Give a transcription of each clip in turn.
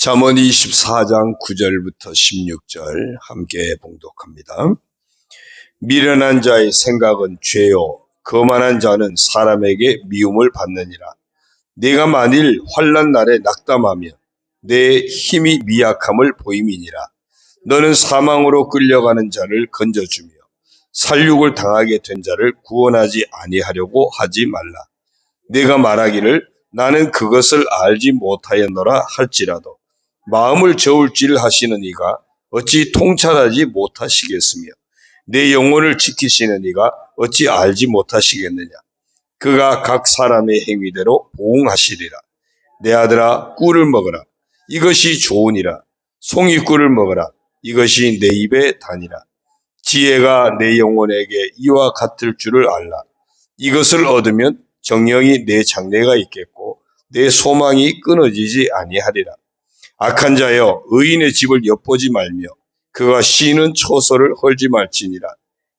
잠언 24장 9절부터 16절 함께 봉독합니다. 미련한 자의 생각은 죄요, 거만한 자는 사람에게 미움을 받느니라. 네가 만일 환난 날에 낙담하며 내 힘이 미약함을 보임이니라. 너는 사망으로 끌려가는 자를 건져주며 살육을 당하게 된 자를 구원하지 아니하려고 하지 말라. 네가 말하기를 나는 그것을 알지 못하였노라 할지라도 마음을 저울질 하시는 이가 어찌 통찰하지 못하시겠으며 내 영혼을 지키시는 이가 어찌 알지 못하시겠느냐. 그가 각 사람의 행위대로 보응하시리라. 내 아들아, 꿀을 먹어라. 이것이 좋으니라. 송이꿀을 먹어라. 이것이 내 입에 다니라. 지혜가 내 영혼에게 이와 같을 줄을 알라. 이것을 얻으면 정령이 내 장래가 있겠고 내 소망이 끊어지지 아니하리라. 악한 자여, 의인의 집을 엿보지 말며 그가 쉬는 처소를 헐지 말지니라.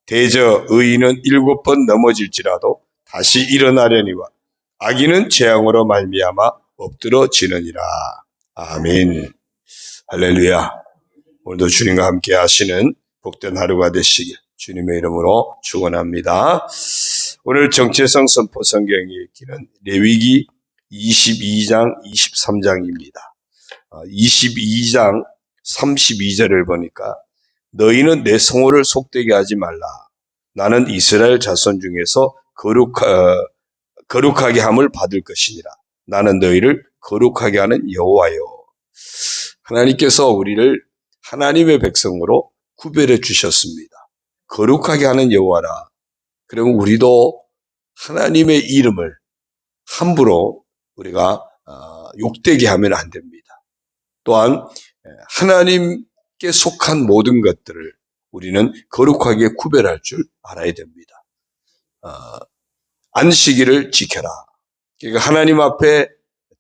대저 의인은 7번 넘어질지라도 다시 일어나려니와 악인은 재앙으로 말미암아 엎드러지느니라. 아멘. 할렐루야. 오늘도 주님과 함께 하시는 복된 하루가 되시길 주님의 이름으로 축원합니다. 오늘 정체성 선포 성경의 읽기는 레위기 22장 23장입니다. 22장 32절을 보니까 너희는 내 성호를 속되게 하지 말라. 나는 이스라엘 자손 중에서 거룩하게 함을 받을 것이니라. 나는 너희를 거룩하게 하는 여호와요. 하나님께서 우리를 하나님의 백성으로 구별해 주셨습니다. 거룩하게 하는 여호와라. 그러면 우리도 하나님의 이름을 함부로 우리가 욕되게 하면 안 됩니다. 또한 하나님께 속한 모든 것들을 우리는 거룩하게 구별할 줄 알아야 됩니다. 안식일을 지켜라. 그러니까 하나님 앞에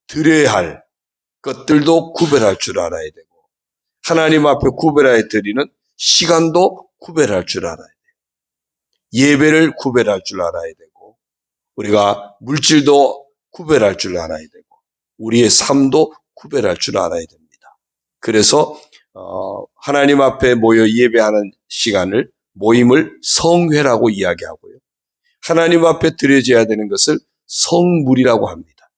드려야 할 것들도 구별할 줄 알아야 되고 하나님 앞에 구별하여 드리는 시간도 구별할 줄 알아야 돼요. 예배를 구별할 줄 알아야 되고 우리가 물질도 구별할 줄 알아야 되고 우리의 삶도 구별할 줄 알아야 됩니다. 그래서 하나님 앞에 모여 예배하는 시간을 모임을 성회라고 이야기하고요. 하나님 앞에 드려져야 되는 것을 성물이라고 합니다.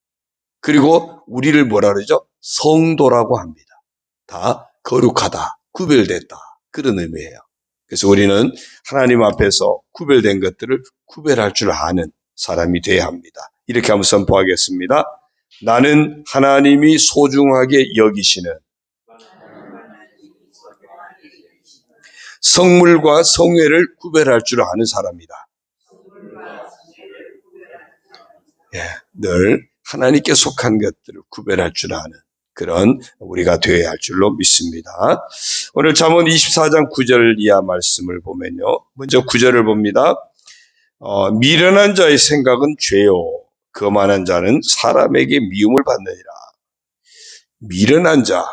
그리고 우리를 뭐라 그러죠? 성도라고 합니다. 다 거룩하다, 구별됐다 그런 의미예요. 그래서 우리는 하나님 앞에서 구별된 것들을 구별할 줄 아는 사람이 되어야 합니다. 이렇게 한번 선포하겠습니다. 나는 하나님이 소중하게 여기시는 성물과 성회를 구별할 줄 아는 사람이다. 늘 하나님께 속한 것들을 구별할 줄 아는 그런 우리가 되어야 할 줄로 믿습니다. 오늘 잠언 24장 9절 이하 말씀을 보면요. 먼저 9절을 봅니다. 미련한 자의 생각은 죄요, 거만한 자는 사람에게 미움을 받느니라. 미련한 자,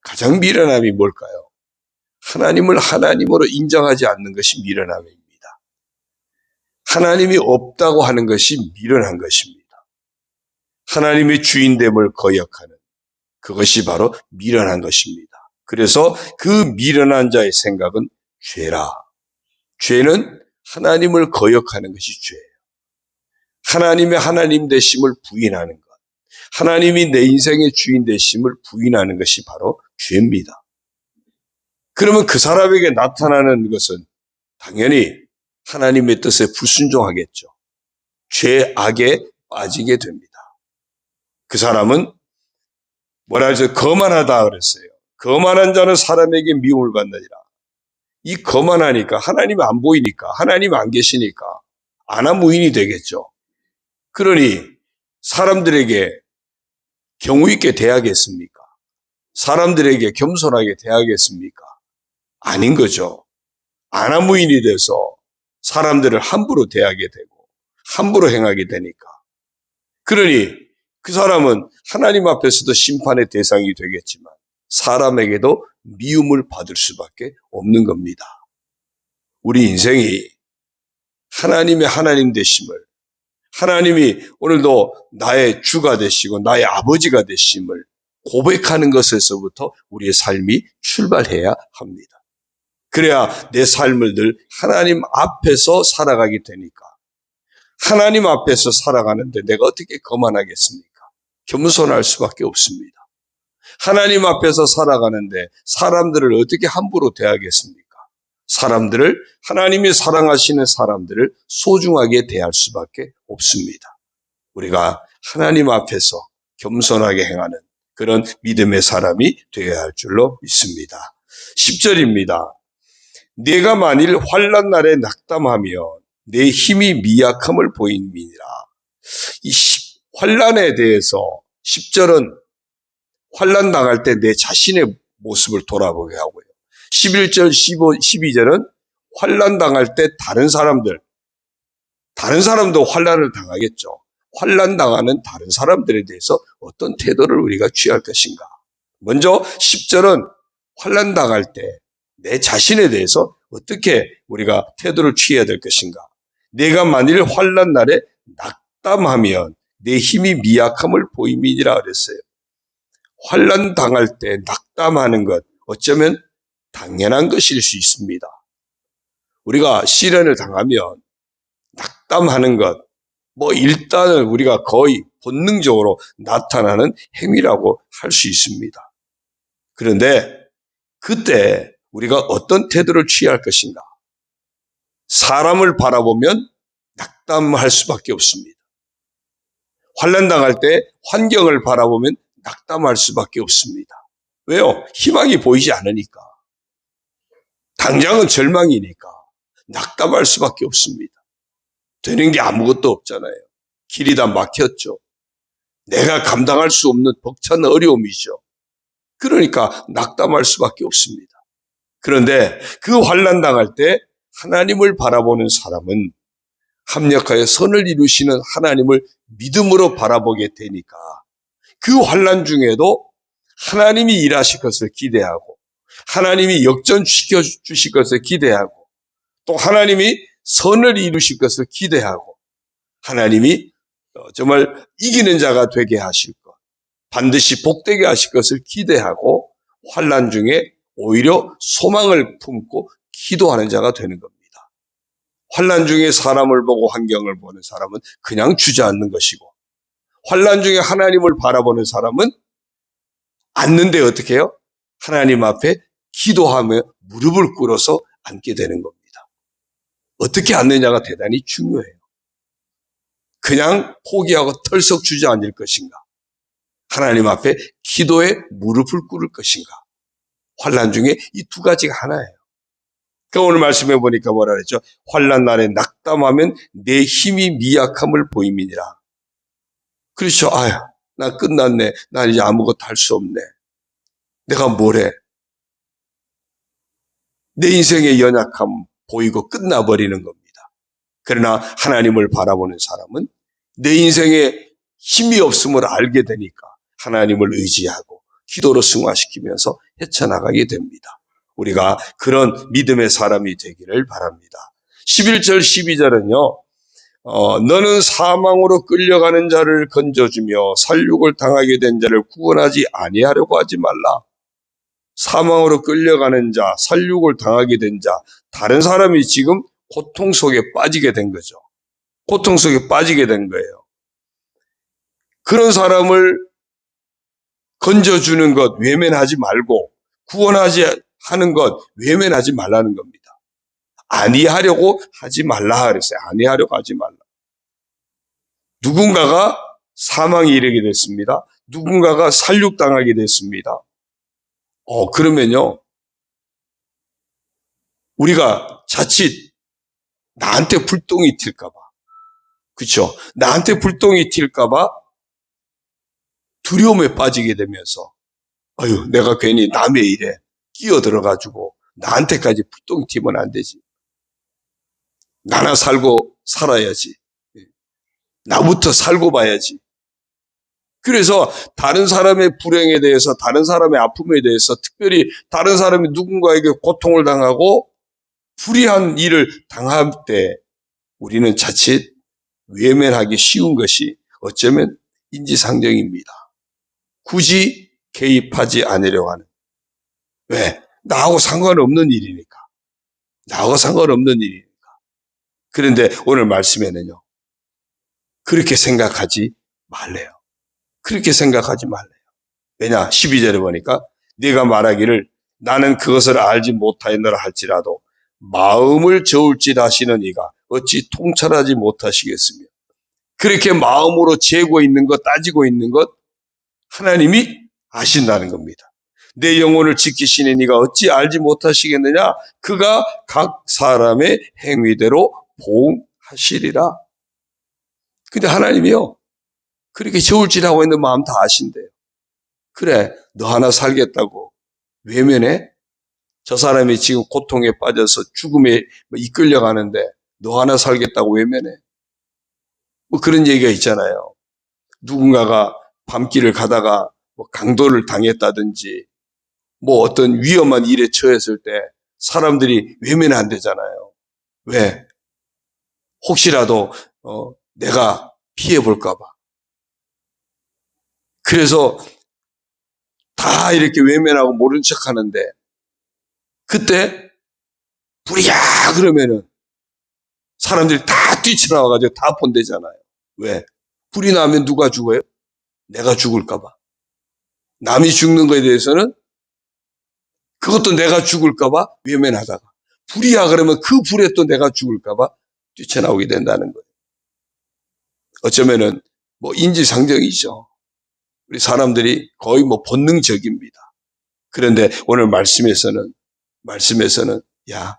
가장 미련함이 뭘까요? 하나님을 하나님으로 인정하지 않는 것이 미련함입니다. 하나님이 없다고 하는 것이 미련한 것입니다. 하나님의 주인됨을 거역하는 그것이 바로 미련한 것입니다. 그래서 그 미련한 자의 생각은 죄라. 죄는 하나님을 거역하는 것이 죄예요. 하나님의 하나님 되심을 부인하는 것, 하나님이 내 인생의 주인 되심을 부인하는 것이 바로 죄입니다. 그러면 그 사람에게 나타나는 것은 당연히 하나님의 뜻에 불순종하겠죠. 죄악에 빠지게 됩니다. 그 사람은 뭐라 해서 거만하다 그랬어요. 거만한 자는 사람에게 미움을 받느니라. 이 거만하니까 하나님이 안 보이니까 하나님이 안 계시니까 아나무인이 되겠죠. 그러니 사람들에게 경우 있게 대하겠습니까? 사람들에게 겸손하게 대하겠습니까? 아닌 거죠. 아나무인이 돼서 사람들을 함부로 대하게 되고 함부로 행하게 되니까. 그러니 그 사람은 하나님 앞에서도 심판의 대상이 되겠지만 사람에게도 미움을 받을 수밖에 없는 겁니다. 우리 인생이 하나님의 하나님 되심을, 하나님이 오늘도 나의 주가 되시고 나의 아버지가 되심을 고백하는 것에서부터 우리의 삶이 출발해야 합니다. 그래야 내 삶을 늘 하나님 앞에서 살아가게 되니까. 하나님 앞에서 살아가는데 내가 어떻게 거만하겠습니까? 겸손할 수밖에 없습니다. 하나님 앞에서 살아가는데 사람들을 어떻게 함부로 대하겠습니까? 사람들을, 하나님이 사랑하시는 사람들을 소중하게 대할 수밖에 없습니다. 우리가 하나님 앞에서 겸손하게 행하는 그런 믿음의 사람이 되어야 할 줄로 믿습니다. 10절입니다. 내가 만일 환난 날에 낙담하면 내 힘이 미약함을 보임이니라. 이 환난에 대해서 10절은 환난 당할 때 내 자신의 모습을 돌아보게 하고요. 11절, 12절은 환난 당할 때 다른 사람도 환난을 당하겠죠. 환난 당하는 다른 사람들에 대해서 어떤 태도를 우리가 취할 것인가. 먼저 10절은 환난 당할 때 내 자신에 대해서 어떻게 우리가 태도를 취해야 될 것인가. 내가 만일 환난 날에 낙담하면 내 힘이 미약함을 보임이니라 그랬어요. 환난 당할 때 낙담하는 것, 어쩌면 당연한 것일 수 있습니다. 우리가 시련을 당하면 낙담하는 것, 일단은 우리가 거의 본능적으로 나타나는 행위라고 할 수 있습니다. 그런데 그때 우리가 어떤 태도를 취할 것인가? 사람을 바라보면 낙담할 수밖에 없습니다. 환난 당할 때 환경을 바라보면 낙담할 수밖에 없습니다. 왜요? 희망이 보이지 않으니까. 당장은 절망이니까 낙담할 수밖에 없습니다. 되는 게 아무것도 없잖아요. 길이 다 막혔죠. 내가 감당할 수 없는 벅찬 어려움이죠. 그러니까 낙담할 수밖에 없습니다. 그런데 그 환난 당할 때 하나님을 바라보는 사람은 합력하여 선을 이루시는 하나님을 믿음으로 바라보게 되니까 그 환난 중에도 하나님이 일하실 것을 기대하고 하나님이 역전시켜 주실 것을 기대하고 또 하나님이 선을 이루실 것을 기대하고 하나님이 정말 이기는 자가 되게 하실 것, 반드시 복되게 하실 것을 기대하고 환난 중에 오히려 소망을 품고 기도하는 자가 되는 겁니다. 환난 중에 사람을 보고 환경을 보는 사람은 그냥 주저앉는 것이고 환난 중에 하나님을 바라보는 사람은 앉는데 어떻게 해요? 하나님 앞에 기도하며 무릎을 꿇어서 앉게 되는 겁니다. 어떻게 앉느냐가 대단히 중요해요. 그냥 포기하고 털썩 주저앉을 것인가? 하나님 앞에 기도에 무릎을 꿇을 것인가? 환난 중에 이 두 가지가 하나예요. 그러니까 오늘 말씀해 보니까 뭐라 그랬죠? 환난 날에 낙담하면 내 힘이 미약함을 보임이니라. 그렇죠. 아유, 나 끝났네. 난 이제 아무것도 할 수 없네. 내가 뭘 해? 내 인생의 연약함 보이고 끝나버리는 겁니다. 그러나 하나님을 바라보는 사람은 내 인생에 힘이 없음을 알게 되니까 하나님을 의지하고 기도로 승화시키면서 헤쳐나가게 됩니다. 우리가 그런 믿음의 사람이 되기를 바랍니다. 11절 12절은요. 너는 사망으로 끌려가는 자를 건져주며 살육을 당하게 된 자를 구원하지 아니하려고 하지 말라. 사망으로 끌려가는 자, 살육을 당하게 된 자, 다른 사람이 지금 고통 속에 빠지게 된 거죠. 고통 속에 빠지게 된 거예요. 그런 사람을 건져주는 것 외면하지 말고 구원하지 하는 것 외면하지 말라는 겁니다. 아니하려고 하지 말라 그랬어요. 아니하려고 하지 말라. 누군가가 사망에 이르게 됐습니다. 누군가가 살육당하게 됐습니다. 그러면요. 우리가 자칫 나한테 불똥이 튈까 봐. 그렇죠? 나한테 불똥이 튈까 봐 두려움에 빠지게 되면서 아유, 내가 괜히 남의 일에 끼어들어가지고 나한테까지 불똥이 튀면 안 되지. 나나 살고 살아야지. 나부터 살고 봐야지. 그래서 다른 사람의 불행에 대해서, 다른 사람의 아픔에 대해서, 특별히 다른 사람이 누군가에게 고통을 당하고 불의한 일을 당할 때 우리는 자칫 외면하기 쉬운 것이 어쩌면 인지상정입니다. 굳이 개입하지 않으려고 하는. 왜? 나하고 상관없는 일이니까. 나하고 상관없는 일이니까. 그런데 오늘 말씀에는요, 그렇게 생각하지 말래요. 그렇게 생각하지 말래요. 왜냐? 12절에 보니까 네가 말하기를 나는 그것을 알지 못하였노라 할지라도 마음을 저울질 하시는 이가 어찌 통찰하지 못하시겠으며. 그렇게 마음으로 재고 있는 것, 따지고 있는 것 하나님이 아신다는 겁니다. 내 영혼을 지키시는 이가 어찌 알지 못하시겠느냐? 그가 각 사람의 행위대로 보응하시리라. 근데 하나님이요, 그렇게 저울질하고 있는 마음 다 아신대요. 그래, 너 하나 살겠다고 외면해? 저 사람이 지금 고통에 빠져서 죽음에 이끌려가는데 너 하나 살겠다고 외면해? 뭐 그런 얘기가 있잖아요. 누군가가 밤길을 가다가 뭐 강도를 당했다든지 뭐 어떤 위험한 일에 처했을 때 사람들이 외면이 안 되잖아요. 왜? 혹시라도 내가 피해 볼까 봐. 그래서 다 이렇게 외면하고 모른 척 하는데 그때 불이야 그러면은 사람들이 다 뛰쳐나와가지고 다 본대잖아요. 왜? 불이 나면 누가 죽어요? 내가 죽을까 봐. 남이 죽는 거에 대해서는 그것도 내가 죽을까 봐 외면하다가 불이야 그러면 그 불에 또 내가 죽을까 봐 뛰쳐나오게 된다는 거예요. 어쩌면은 뭐 인지상정이죠. 우리 사람들이 거의 뭐 본능적입니다. 그런데 오늘 말씀에서는 야,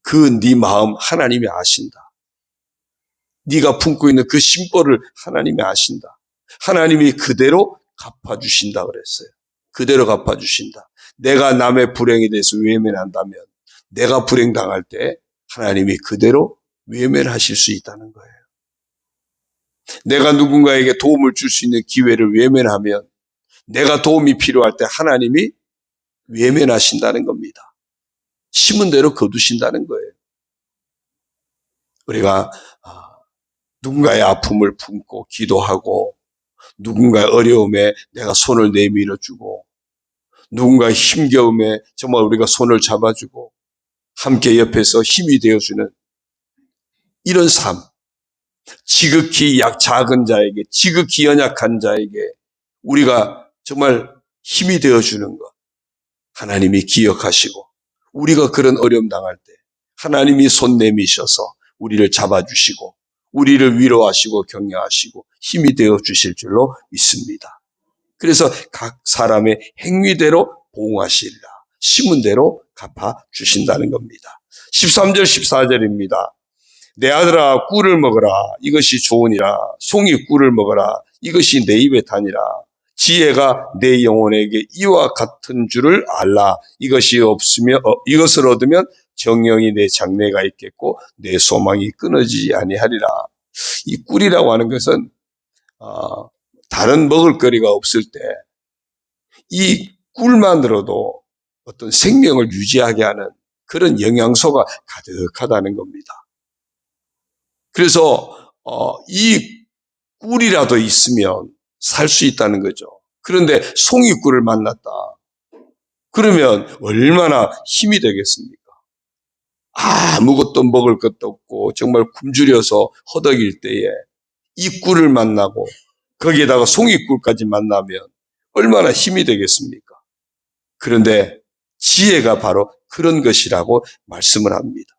그 네 마음 하나님이 아신다. 네가 품고 있는 그 심보를 하나님이 아신다. 하나님이 그대로 갚아주신다 그랬어요. 그대로 갚아주신다. 내가 남의 불행에 대해서 외면한다면 내가 불행당할 때 하나님이 그대로 외면하실 수 있다는 거예요. 내가 누군가에게 도움을 줄 수 있는 기회를 외면하면 내가 도움이 필요할 때 하나님이 외면하신다는 겁니다. 심은 대로 거두신다는 거예요. 우리가 누군가의 아픔을 품고 기도하고 누군가의 어려움에 내가 손을 내밀어주고 누군가의 힘겨움에 정말 우리가 손을 잡아주고 함께 옆에서 힘이 되어주는 이런 삶, 지극히 작은 자에게, 지극히 연약한 자에게 우리가 정말 힘이 되어주는 것 하나님이 기억하시고 우리가 그런 어려움 당할 때 하나님이 손 내미셔서 우리를 잡아주시고 우리를 위로하시고 격려하시고 힘이 되어주실 줄로 믿습니다. 그래서 각 사람의 행위대로 보응하시리라. 심은 대로 갚아주신다는 겁니다. 13절 14절입니다. 내 아들아 꿀을 먹어라. 이것이 좋으니라. 송이 꿀을 먹어라. 이것이 내 입에 다니라. 지혜가 내 영혼에게 이와 같은 줄을 알라. 이것을 얻으면 정령이 내 장래가 있겠고 내 소망이 끊어지지 아니하리라. 이 꿀이라고 하는 것은 다른 먹을거리가 없을 때 이 꿀만으로도 어떤 생명을 유지하게 하는 그런 영양소가 가득하다는 겁니다. 그래서 이 꿀이라도 있으면 살 수 있다는 거죠. 그런데 송이꿀을 만났다. 그러면 얼마나 힘이 되겠습니까? 아무것도 먹을 것도 없고 정말 굶주려서 허덕일 때에 이 꿀을 만나고 거기에다가 송이꿀까지 만나면 얼마나 힘이 되겠습니까? 그런데 지혜가 바로 그런 것이라고 말씀을 합니다.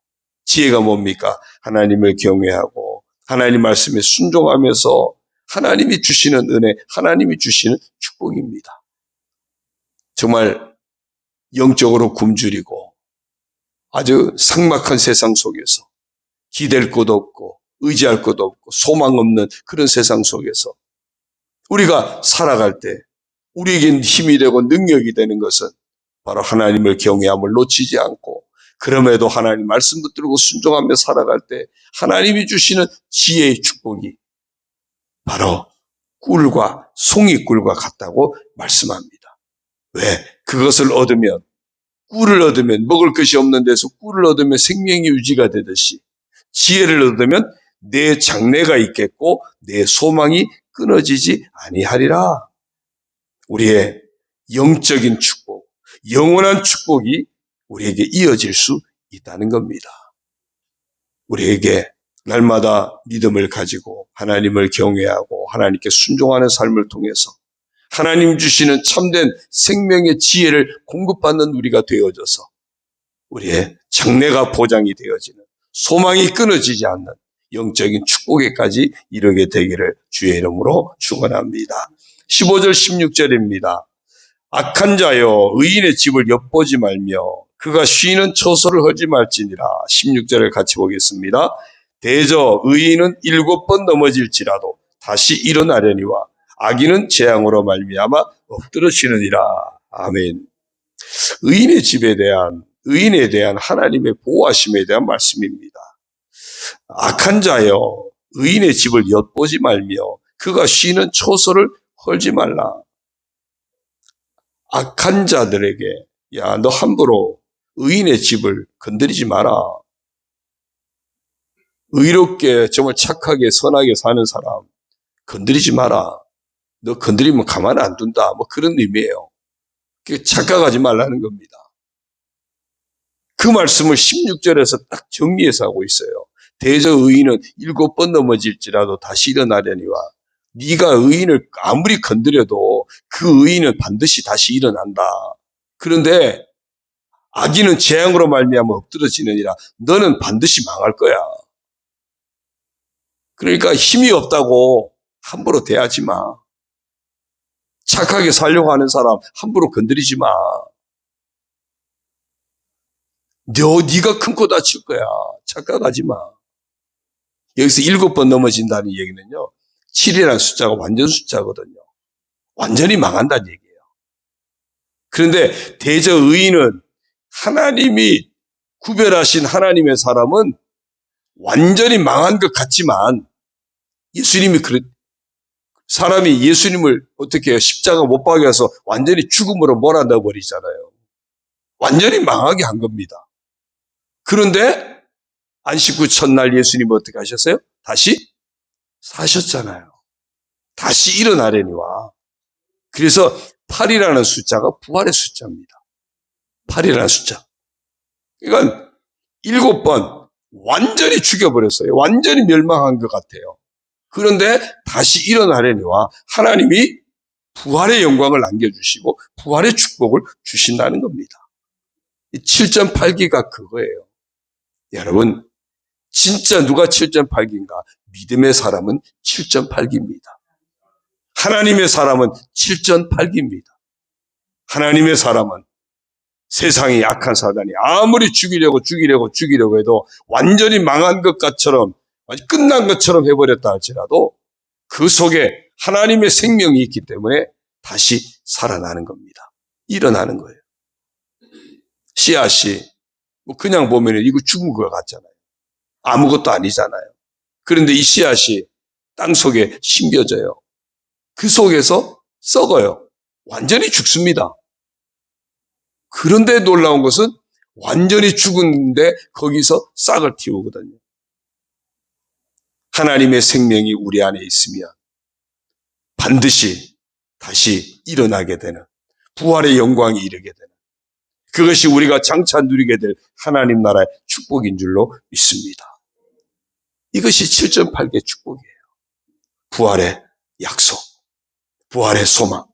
지혜가 뭡니까? 하나님을 경외하고 하나님 말씀에 순종하면서 하나님이 주시는 은혜, 하나님이 주시는 축복입니다. 정말 영적으로 굶주리고 아주 삭막한 세상 속에서 기댈 것도 없고 의지할 것도 없고 소망 없는 그런 세상 속에서 우리가 살아갈 때 우리에겐 힘이 되고 능력이 되는 것은 바로 하나님을 경외함을 놓치지 않고 그럼에도 하나님 말씀 붙들고 순종하며 살아갈 때 하나님이 주시는 지혜의 축복이 바로 꿀과 송이꿀과 같다고 말씀합니다. 왜? 그것을 얻으면 꿀을 얻으면 먹을 것이 없는 데서 꿀을 얻으면 생명이 유지가 되듯이 지혜를 얻으면 내 장래가 있겠고 내 소망이 끊어지지 아니하리라. 우리의 영적인 축복, 영원한 축복이 우리에게 이어질 수 있다는 겁니다. 우리에게 날마다 믿음을 가지고 하나님을 경외하고 하나님께 순종하는 삶을 통해서 하나님 주시는 참된 생명의 지혜를 공급받는 우리가 되어져서 우리의 장래가 보장이 되어지는, 소망이 끊어지지 않는 영적인 축복에까지 이르게 되기를 주의 이름으로 축원합니다. 15절 16절입니다. 악한 자여 의인의 집을 엿보지 말며 그가 쉬는 처소를 헐지 말지니라. 16절을 같이 보겠습니다. 대저 의인은 7번 넘어질지라도 다시 일어나려니와 악인은 재앙으로 말미암아 엎드러지느니라. 아멘. 의인에 대한 하나님의 보호하심에 대한 말씀입니다. 악한 자여 의인의 집을 엿보지 말며 그가 쉬는 처소를 헐지 말라. 악한 자들에게 야, 너 함부로 의인의 집을 건드리지 마라. 의롭게 정말 착하게 선하게 사는 사람 건드리지 마라. 너 건드리면 가만 안 둔다. 뭐 그런 의미예요. 착각하지 말라는 겁니다. 그 말씀을 16절에서 딱 정리해서 하고 있어요. 대저 의인은 7번 넘어질지라도 다시 일어나려니와 네가 의인을 아무리 건드려도 그 의인은 반드시 다시 일어난다. 그런데 악인은 재앙으로 말미암아 엎드러지느니라. 너는 반드시 망할 거야. 그러니까 힘이 없다고 함부로 대하지 마. 착하게 살려고 하는 사람 함부로 건드리지 마. 네가 큰 코 다칠 거야. 착각하지 마. 여기서 7번 넘어진다는 얘기는요. 7이라는 숫자가 완전 숫자거든요. 완전히 망한다는 얘기예요. 그런데 대저 의인은 하나님이 구별하신 하나님의 사람은 완전히 망한 것 같지만 사람이 예수님을 어떻게 해요? 십자가 못 박여서 완전히 죽음으로 몰아넣어 버리잖아요. 완전히 망하게 한 겁니다. 그런데 안식구 첫날 예수님은 어떻게 하셨어요? 다시 사셨잖아요. 다시 일어나려니와. 그래서 8이라는 숫자가 부활의 숫자입니다. 8이라는 숫자. 그러니까 7번 완전히 죽여버렸어요. 완전히 멸망한 것 같아요. 그런데 다시 일어나려니와 하나님이 부활의 영광을 남겨주시고 부활의 축복을 주신다는 겁니다. 7.8기가 그거예요. 여러분, 진짜 누가 7.8기인가? 믿음의 사람은 7.8기입니다. 하나님의 사람은 7.8기입니다. 하나님의 사람은 세상의 약한 사단이 아무리 죽이려고 해도 완전히 망한 것처럼 끝난 것처럼 해버렸다 할지라도 그 속에 하나님의 생명이 있기 때문에 다시 살아나는 겁니다. 일어나는 거예요. 씨앗이 그냥 보면 이거 죽은 것 같잖아요. 아무것도 아니잖아요. 그런데 이 씨앗이 땅 속에 심겨져요. 그 속에서 썩어요. 완전히 죽습니다. 그런데 놀라운 것은 완전히 죽은데 거기서 싹을 틔우거든요. 하나님의 생명이 우리 안에 있으면 반드시 다시 일어나게 되는 부활의 영광이 이르게 되는 그것이 우리가 장차 누리게 될 하나님 나라의 축복인 줄로 믿습니다. 이것이 7.8개 축복이에요. 부활의 약속, 부활의 소망,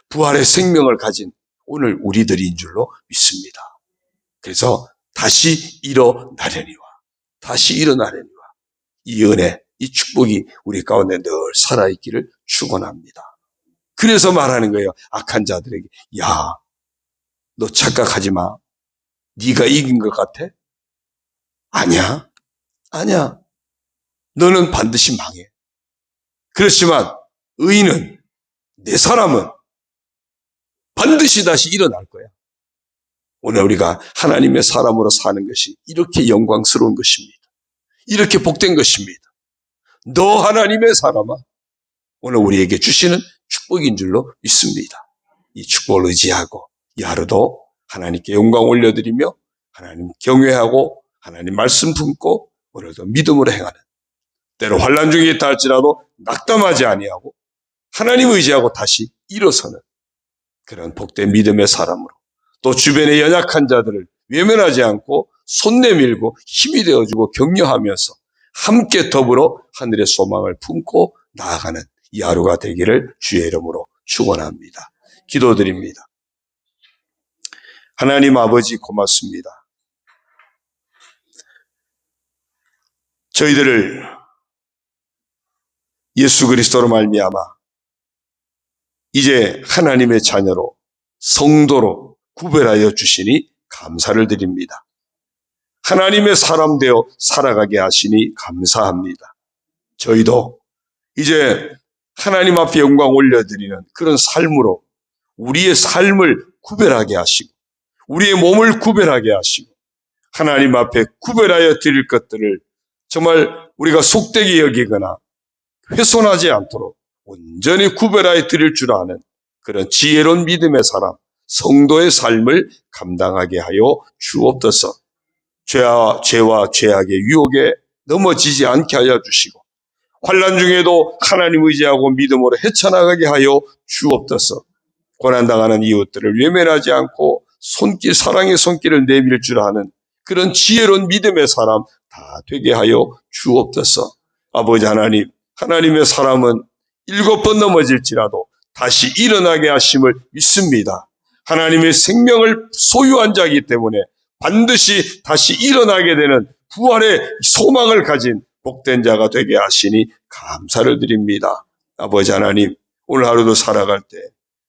부활의 생명을 가진 오늘 우리들인 줄로 믿습니다. 그래서 다시 일어나려니와 이 은혜, 이 축복이 우리 가운데 늘 살아있기를 축원합니다. 그래서 말하는 거예요. 악한 자들에게 야, 너 착각하지 마. 네가 이긴 것 같아? 아니야. 너는 반드시 망해. 그렇지만 의인은, 내 사람은 반드시 다시 일어날 거야. 오늘 우리가 하나님의 사람으로 사는 것이 이렇게 영광스러운 것입니다. 이렇게 복된 것입니다. 너 하나님의 사람아, 오늘 우리에게 주시는 축복인 줄로 믿습니다. 이 축복을 의지하고 이 하루도 하나님께 영광 올려드리며 하나님 경외하고 하나님 말씀 품고 오늘도 믿음으로 행하는, 때로 환난 중에 있다 할지라도 낙담하지 아니하고 하나님 의지하고 다시 일어서는 그런 복된 믿음의 사람으로, 또 주변의 연약한 자들을 외면하지 않고 손 내밀고 힘이 되어주고 격려하면서 함께 더불어 하늘의 소망을 품고 나아가는 이 하루가 되기를 주의 이름으로 축원합니다. 기도드립니다. 하나님 아버지 고맙습니다. 저희들을 예수 그리스도로 말미암아 이제 하나님의 자녀로, 성도로 구별하여 주시니 감사를 드립니다. 하나님의 사람 되어 살아가게 하시니 감사합니다. 저희도 이제 하나님 앞에 영광 올려드리는 그런 삶으로 우리의 삶을 구별하게 하시고 우리의 몸을 구별하게 하시고 하나님 앞에 구별하여 드릴 것들을 정말 우리가 속되게 여기거나 훼손하지 않도록 온전히 구별하여 드릴 줄 아는 그런 지혜로운 믿음의 사람, 성도의 삶을 감당하게 하여 주옵소서. 죄와 죄악의 유혹에 넘어지지 않게 하여 주시고 환난 중에도 하나님 의지하고 믿음으로 헤쳐나가게 하여 주옵소서. 고난당하는 이웃들을 외면하지 않고 사랑의 손길을 내밀 줄 아는 그런 지혜로운 믿음의 사람 다 되게 하여 주옵소서. 아버지 하나님, 하나님의 사람은 7번 넘어질지라도 다시 일어나게 하심을 믿습니다. 하나님의 생명을 소유한 자이기 때문에 반드시 다시 일어나게 되는 부활의 소망을 가진 복된 자가 되게 하시니 감사를 드립니다. 아버지 하나님, 오늘 하루도 살아갈 때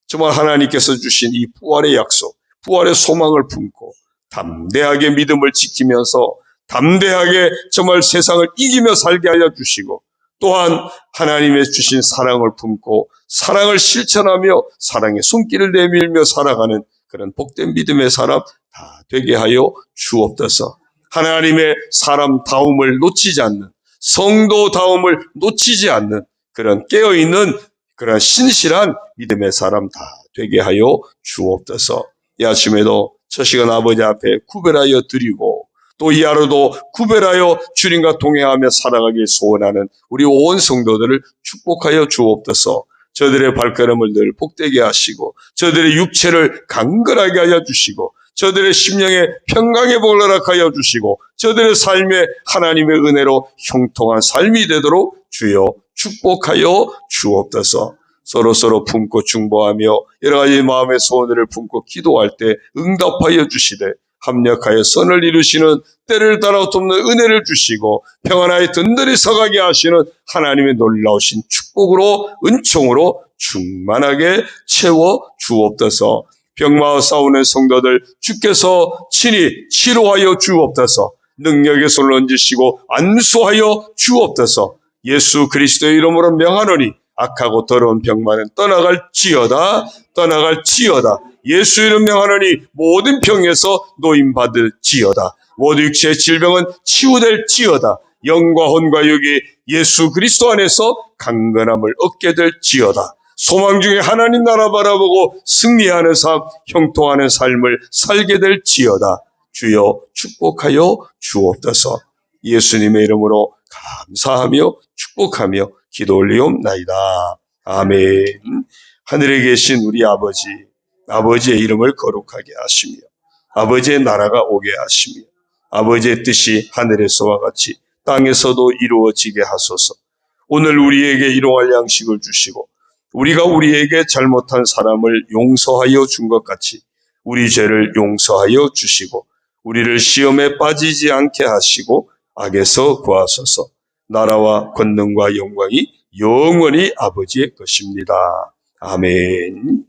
정말 하나님께서 주신 이 부활의 약속, 부활의 소망을 품고 담대하게 믿음을 지키면서 담대하게 정말 세상을 이기며 살게 하여 주시고 또한 하나님의 주신 사랑을 품고 사랑을 실천하며 사랑의 손길을 내밀며 살아가는 그런 복된 믿음의 사람 다 되게 하여 주옵소서. 하나님의 사람다움을 놓치지 않는, 성도다움을 놓치지 않는 그런 깨어있는 그런 신실한 믿음의 사람 다 되게 하여 주옵소서. 이 아침에도 저 시간 아버지 앞에 구별하여 드리고 또 이 하루도 구별하여 주님과 동행하며 살아가길 소원하는 우리 온 성도들을 축복하여 주옵소서. 저들의 발걸음을 늘 복되게 하시고 저들의 육체를 강건하게 하여 주시고 저들의 심령에 평강의 복을 허락하여 주시고 저들의 삶에 하나님의 은혜로 형통한 삶이 되도록 주여 축복하여 주옵소서. 서로 품고 중보하며 여러 가지 마음의 소원을 품고 기도할 때 응답하여 주시되 합력하여 선을 이루시는 때를 따라 돕는 은혜를 주시고 평안하여 든든히 서가게 하시는 하나님의 놀라우신 축복으로 은총으로 충만하게 채워 주옵소서. 병마와 싸우는 성도들 주께서 친히 치료하여 주옵소서. 능력의 손을 얹으시고 안수하여 주옵소서. 예수 그리스도의 이름으로 명하노니 악하고 더러운 병만은 떠나갈지어다. 예수 이름 명하노니 모든 병에서 노임받을지어다. 모든 육체의 질병은 치유될지어다. 영과 혼과 육이 예수 그리스도 안에서 강건함을 얻게 될지어다. 소망 중에 하나님 나라 바라보고 승리하는 삶, 형통하는 삶을 살게 될지어다. 주여 축복하여 주옵소서. 예수님의 이름으로 감사하며 축복하며 기도 올리옵나이다. 아멘. 하늘에 계신 우리 아버지, 아버지의 이름을 거룩하게 하시며 아버지의 나라가 오게 하시며 아버지의 뜻이 하늘에서와 같이 땅에서도 이루어지게 하소서. 오늘 우리에게 일용할 양식을 주시고 우리가 우리에게 잘못한 사람을 용서하여 준 것 같이 우리 죄를 용서하여 주시고 우리를 시험에 빠지지 않게 하시고 악에서 구하소서. 나라와 권능과 영광이 영원히 아버지의 것입니다. 아멘.